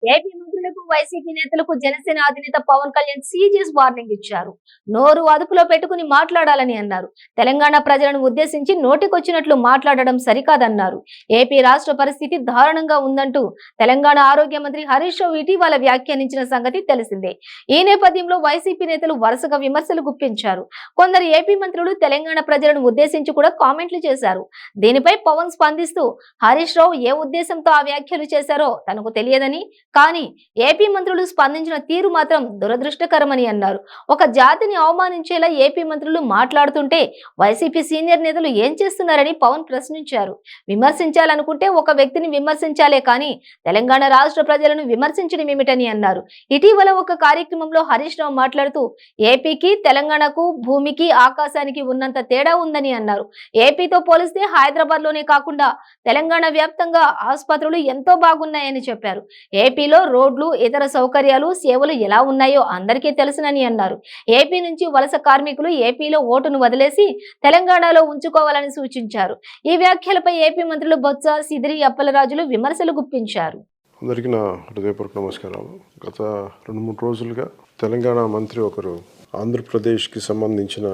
AP మంత్రులకు YCP నేతలకు జనసేన అధినేత పవన్ కళ్యాణ్ సీరియస్ వార్నింగ్ ఇచ్చారు. నోరు అదుపులో పెట్టుకుని మాట్లాడాలని అన్నారు. తెలంగాణ ప్రజలను ఉద్దేశించి నోటికొచ్చినట్లు మాట్లాడడం సరికాదన్నారు. ఏపీ రాష్ట్ర పరిస్థితి దారుణంగా ఉందంటూ తెలంగాణ ఆరోగ్య మంత్రి హరీష్ రావు ఇటీవల వ్యాఖ్యానించిన సంగతి తెలిసిందే. ఈ నేపథ్యంలో వైసీపీ నేతలు వరుసగా విమర్శలు గుప్పించారు. కొందరు ఏపీ మంత్రులు తెలంగాణ ప్రజలను ఉద్దేశించి కూడా కామెంట్లు చేశారు. దీనిపై పవన్ స్పందిస్తూ హరీష్ రావు ఏ ఉద్దేశంతో ఆ వ్యాఖ్యలు చేశారో తనకు తెలియదని, కానీ ఏపీ మంత్రులు స్పందించిన తీరు మాత్రం దురదృష్టకరమని అన్నారు. ఒక జాతిని అవమానించేలా ఏపీ మంత్రులు మాట్లాడుతుంటే వైసీపీ సీనియర్ నేతలు ఏం చేస్తున్నారని పవన్ ప్రశ్నించారు. విమర్శించాలనుకుంటే ఒక వ్యక్తిని విమర్శించాలే కానీ తెలంగాణ రాష్ట్ర ప్రజలను విమర్శించడం ఏమిటని అన్నారు. ఇటీవల ఒక కార్యక్రమంలో హరీష్ రావు మాట్లాడుతూ ఏపీకి తెలంగాణకు భూమికి ఆకాశానికి ఉన్నంత తేడా ఉందని అన్నారు. ఏపీతో పోలిస్తే హైదరాబాద్ లోనే కాకుండా తెలంగాణ వ్యాప్తంగా ఆసుపత్రులు ఎంతో బాగున్నాయని చెప్పారు. ఏపీలో రోడ్లు, ఇతర సౌకర్యాలు, సేవలు ఎలా ఉన్నాయో అందరికీ తెలుసునని అన్నారు. ఏపీ నుంచి వలస కార్మికులు ఏపీలో ఓటును వదిలేసి తెలంగాణలో ఉంచుకోవాలని సూచించారు. ఈ వ్యాఖ్యలపై ఏపీ మంత్రులు బొత్స, సిదిరి అప్పలరాజులు విమర్శలు గుప్పించారు. అందరికీ నా హృదయపూర్వక నమస్కారాలు. గత 2-3 రోజులుగా తెలంగాణ మంత్రి ఒకరు ఆంధ్రప్రదేశ్కి సంబంధించిన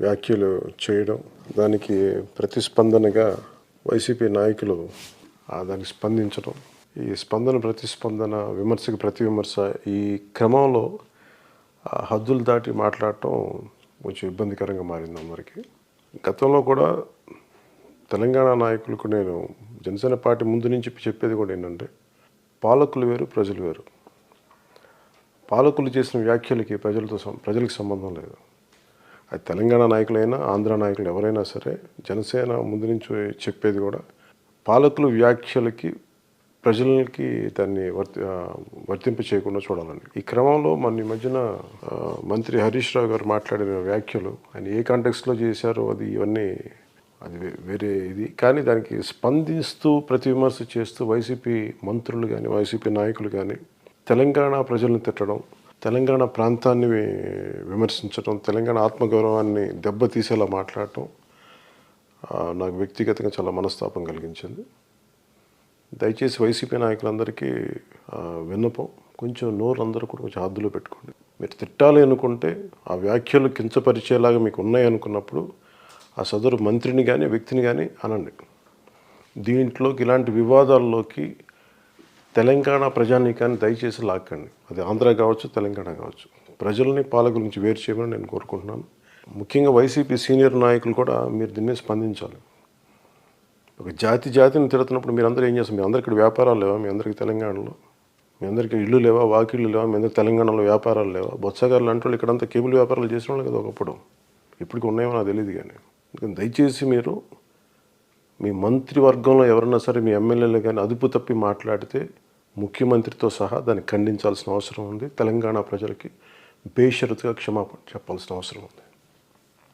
వ్యాఖ్యలు చేయడం, దానికి ప్రతిస్పందనగా వైసీపీ నాయకులు దానికి స్పందించడం, ఈ స్పందన ప్రతిస్పందన, విమర్శకు ప్రతి విమర్శ, ఈ క్రమంలో హద్దులు దాటి మాట్లాడటం కొంచెం ఇబ్బందికరంగా మారింది అందరికీ. గతంలో కూడా తెలంగాణ నాయకులకు నేను జనసేన పార్టీ ముందు నుంచి చెప్పేది కూడా ఏంటంటే, పాలకులు వేరు, ప్రజలు వేరు. పాలకులు చేసిన వ్యాఖ్యలకి ప్రజలకు సంబంధం లేదు. అది తెలంగాణ నాయకులైనా, ఆంధ్ర నాయకులు ఎవరైనా సరే, జనసేన ముందు నుంచి చెప్పేది కూడా పాలకులు వ్యాఖ్యలకి ప్రజలకి దాన్ని వర్తింప చేయకుండా చూడాలండి. ఈ క్రమంలో మన ఈ మధ్యన మంత్రి హరీష్ రావు గారు మాట్లాడిన వ్యాఖ్యలు ఆయన ఏ కాంటెక్స్లో చేశారో ఇవన్నీ వేరే ఇది. కానీ దానికి స్పందిస్తూ ప్రతి విమర్శ చేస్తూ వైసీపీ మంత్రులు కానీ, వైసీపీ నాయకులు కానీ తెలంగాణ ప్రజలను తిట్టడం, తెలంగాణ ప్రాంతాన్ని విమర్శించడం, తెలంగాణ ఆత్మగౌరవాన్ని దెబ్బతీసేలా మాట్లాడటం నాకు వ్యక్తిగతంగా చాలా మనస్తాపం కలిగించింది. దయచేసి వైసీపీ నాయకులందరికీ విన్నపం, కొంచెం నోరు అందరూ కూడా కొంచెం హద్దులో పెట్టుకోండి. మీరు తిట్టాలి అనుకుంటే, ఆ వ్యాఖ్యలు కించపరిచేలాగా మీకు ఉన్నాయి అనుకున్నప్పుడు ఆ సదరు మంత్రిని కానీ, వ్యక్తిని కానీ అనండి. దీంట్లోకి ఇలాంటి వివాదాల్లోకి తెలంగాణ ప్రజానీకాన్ని దయచేసి లాక్కండి. అది ఆంధ్ర కావచ్చు, తెలంగాణ కావచ్చు. ప్రజల్ని పాలకుల నుంచి వేరు చేయమని నేను కోరుకుంటున్నాను. ముఖ్యంగా వైసీపీ సీనియర్ నాయకులు కూడా మీరు దీన్ని స్పందించాలి. ఒక జాతిని తిడుతున్నప్పుడు మీరందరూ ఏం చేస్తారు? మీ అందరికి ఇక్కడ వ్యాపారాలు లేవా? మీ అందరికీ తెలంగాణలో మీ అందరికీ ఇళ్ళు లేవా? వాకిళ్ళు లేవా? మీ అందరికీ తెలంగాణలో వ్యాపారాలు లేవా? బొత్సగారులు అంటే వాళ్ళు ఇక్కడంతా కేబుల్ వ్యాపారాలు చేసిన వాళ్ళు కదా ఒకప్పుడు. ఇప్పటికి ఉన్నాయో నాకు తెలియదు. కానీ దయచేసి మీరు మీ మంత్రివర్గంలో ఎవరన్నా సరే, మీ ఎమ్మెల్యేలు కానీ అదుపు తప్పి మాట్లాడితే ముఖ్యమంత్రితో సహా దాన్ని ఖండించాల్సిన అవసరం ఉంది. తెలంగాణ ప్రజలకి బేషరతుగా క్షమాపణ చెప్పాల్సిన అవసరం ఉంది.